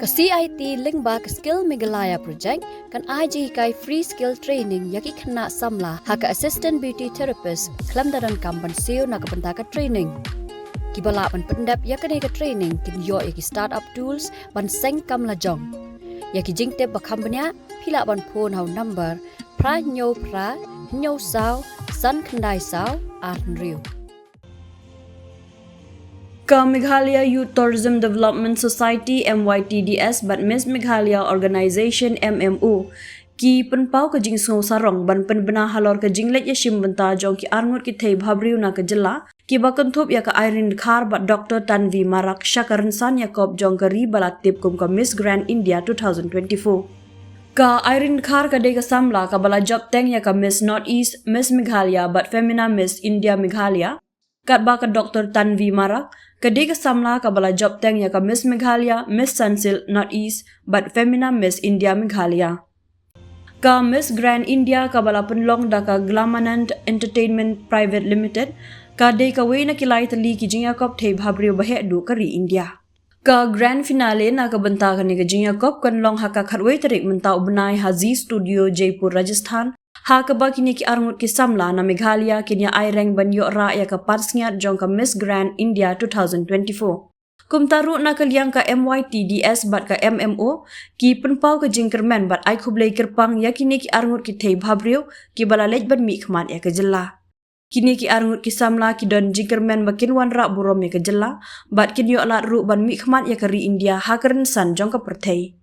Ke CIT link ba ke skill Meghalaya project kan IG kai free skill training yaki kena samla haka assistant beauty therapist klam daran kamban seo na kapenta ka training. Kibala ban pendap yakane ka training kin yo yaki startup tools ban seng kam la jong. Yaki jingte ba kambanya pila ban phone hau number pra nyo sao san khandai sao riu. Ka Meghalaya Youth Tourism Development Society MYTDS but Miss Meghalaya Organization MMO ki penpau ke jing snow sarong ban penbena halor ke jinglet ya shimbenta jong ki arngut ki thei bhabriu na ke jela ki bakon thop ya ka Irene khar but Dr Tanvi marak shakaran jingiakop jong ke ri balatip kum ka Miss Grand India 2024 ka Irene khar ka de ka samla ka bala job teng ya ka Miss Northeast Miss Meghalaya but Femina Miss India Meghalaya kat ba ka Dr Tanvi marak Kadi ka samla ka bala job teng ya ka Miss Meghalaya, Miss Syllad Northeast, but Femina Miss India Meghalaya. Ka Miss Grand India ka bala penlong da ka Glamanand Entertainment Private Limited, ka de ka way na kilay tali ki jingiakop thei bhabriu bahe du ka ri India. Ka grand finale na ka banta ka ni ka jingiakop kanlong haka khatway tarik mentau benai Hazi Studio Jaipur Rajasthan. Ha ka ba kini ki arngut ki samla na Meghalaya kini ai reng ban yo ra ya ka parsngiat jong ka Miss Grand India 2024. Kum taru na ka liang ka MYTDS bat ka MMO ki penpau ka jingkermen bat ai khublei kerpang ya kini ki arngut ki thei bhabriu ki bala lej ban mihkhmat ya ka jela. Kini ki arngut ki samla ki don jingkermen bakin wan ra burom ya ka jela bat kin yo lat ru ban mihkhmat ya ka ri India ha keren san jong ka perthei.